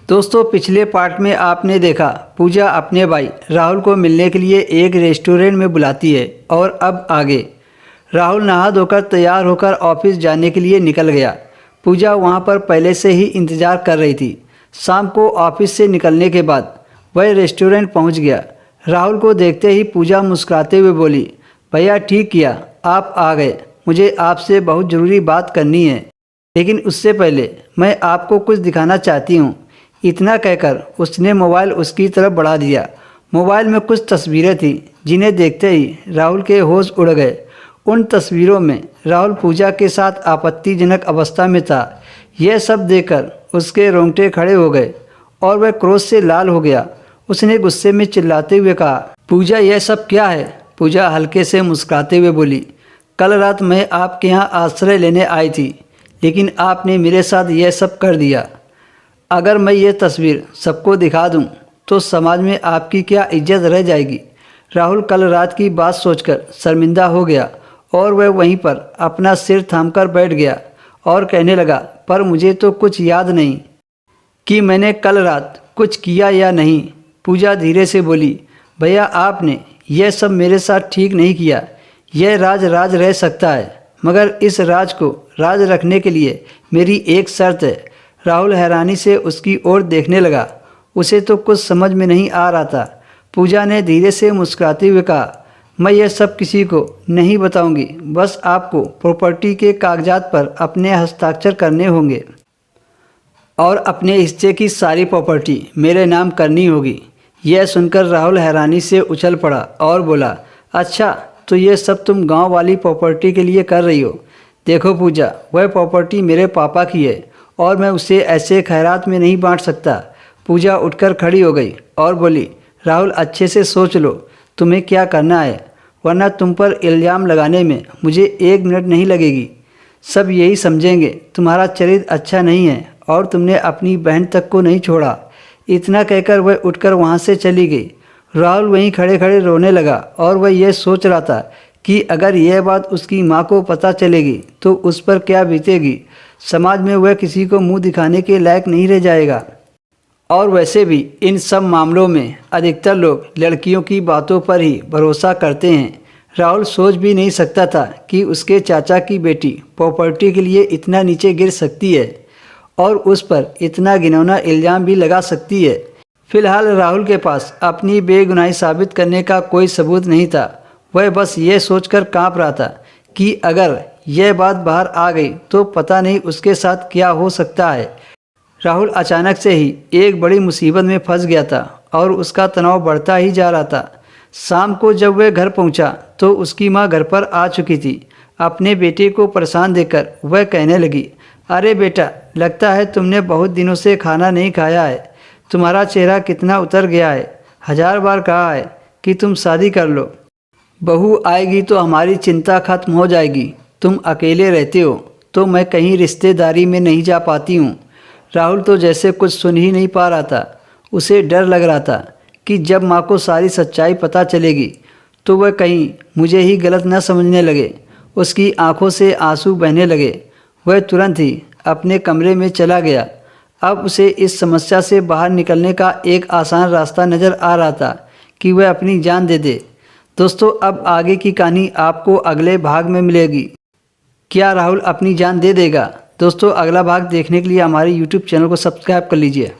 दोस्तों, पिछले पार्ट में आपने देखा पूजा अपने भाई राहुल को मिलने के लिए एक रेस्टोरेंट में बुलाती है। और अब आगे राहुल नहा धोकर तैयार होकर ऑफिस जाने के लिए निकल गया। पूजा वहां पर पहले से ही इंतज़ार कर रही थी। शाम को ऑफिस से निकलने के बाद वह रेस्टोरेंट पहुंच गया। राहुल को देखते ही पूजा मुस्कुराते हुए बोली, भैया ठीक किया आप आ गए, मुझे आपसे बहुत ज़रूरी बात करनी है, लेकिन उससे पहले मैं आपको कुछ दिखाना चाहती हूँ। इतना कहकर उसने मोबाइल उसकी तरफ बढ़ा दिया। मोबाइल में कुछ तस्वीरें थीं जिन्हें देखते ही राहुल के होश उड़ गए। उन तस्वीरों में राहुल पूजा के साथ आपत्तिजनक अवस्था में था। यह सब देखकर उसके रोंगटे खड़े हो गए और वह क्रोध से लाल हो गया। उसने गुस्से में चिल्लाते हुए कहा, पूजा यह सब क्या है? पूजा हल्के से मुस्कुराते हुए बोली, कल रात मैं आपके यहाँ आश्रय लेने आई थी, लेकिन आपने मेरे साथ यह सब कर दिया। अगर मैं ये तस्वीर सबको दिखा दूं तो समाज में आपकी क्या इज्जत रह जाएगी। राहुल कल रात की बात सोचकर शर्मिंदा हो गया और वह वहीं पर अपना सिर थामकर बैठ गया और कहने लगा, पर मुझे तो कुछ याद नहीं कि मैंने कल रात कुछ किया या नहीं। पूजा धीरे से बोली, भैया आपने यह सब मेरे साथ ठीक नहीं किया। यह राज रह सकता है, मगर इस राज को राज रखने के लिए मेरी एक शर्त है। राहुल हैरानी से उसकी ओर देखने लगा। उसे तो कुछ समझ में नहीं आ रहा था। पूजा ने धीरे से मुस्कुराते हुए कहा, मैं यह सब किसी को नहीं बताऊंगी, बस आपको प्रॉपर्टी के कागजात पर अपने हस्ताक्षर करने होंगे और अपने हिस्से की सारी प्रॉपर्टी मेरे नाम करनी होगी। यह सुनकर राहुल हैरानी से उछल पड़ा और बोला, अच्छा तो ये सब तुम गांव वाली प्रॉपर्टी के लिए कर रही हो? देखो पूजा, वह प्रॉपर्टी मेरे पापा की है और मैं उसे ऐसे खैरात में नहीं बांट सकता। पूजा उठकर खड़ी हो गई और बोली, राहुल अच्छे से सोच लो तुम्हें क्या करना है, वरना तुम पर इल्ज़ाम लगाने में मुझे 1 मिनट नहीं लगेगी। सब यही समझेंगे तुम्हारा चरित्र अच्छा नहीं है और तुमने अपनी बहन तक को नहीं छोड़ा। इतना कहकर वह उठकर वहाँ से चली गई। राहुल वहीं खड़े खड़े रोने लगा और वह यह सोच रहा था कि अगर यह बात उसकी माँ को पता चलेगी तो उस पर क्या बीतेगी। समाज में वह किसी को मुंह दिखाने के लायक नहीं रह जाएगा। और वैसे भी इन सब मामलों में अधिकतर लोग लड़कियों की बातों पर ही भरोसा करते हैं। राहुल सोच भी नहीं सकता था कि उसके चाचा की बेटी प्रॉपर्टी के लिए इतना नीचे गिर सकती है और उस पर इतना घिनौना इल्ज़ाम भी लगा सकती है। फिलहाल राहुल के पास अपनी बेगुनाही साबित करने का कोई सबूत नहीं था। वह बस ये सोचकर कांप रहा था कि अगर यह बात बाहर आ गई तो पता नहीं उसके साथ क्या हो सकता है। राहुल अचानक से ही एक बड़ी मुसीबत में फंस गया था और उसका तनाव बढ़ता ही जा रहा था। शाम को जब वह घर पहुंचा तो उसकी मां घर पर आ चुकी थी। अपने बेटे को परेशान देखकर वह कहने लगी, अरे बेटा, लगता है तुमने बहुत दिनों से खाना नहीं खाया है। तुम्हारा चेहरा कितना उतर गया है। 1000 बार कहा है कि तुम शादी कर लो। बहू आएगी तो हमारी चिंता खत्म हो जाएगी। तुम अकेले रहते हो तो मैं कहीं रिश्तेदारी में नहीं जा पाती हूँ। राहुल तो जैसे कुछ सुन ही नहीं पा रहा था। उसे डर लग रहा था कि जब माँ को सारी सच्चाई पता चलेगी तो वह कहीं मुझे ही गलत न समझने लगे। उसकी आंखों से आंसू बहने लगे। वह तुरंत ही अपने कमरे में चला गया। अब उसे इस समस्या से बाहर निकलने का एक आसान रास्ता नज़र आ रहा था कि वह अपनी जान दे दे। दोस्तों, अब आगे की कहानी आपको अगले भाग में मिलेगी। क्या राहुल अपनी जान दे देगा? दोस्तों, अगला भाग देखने के लिए हमारे YouTube चैनल को सब्सक्राइब कर लीजिए।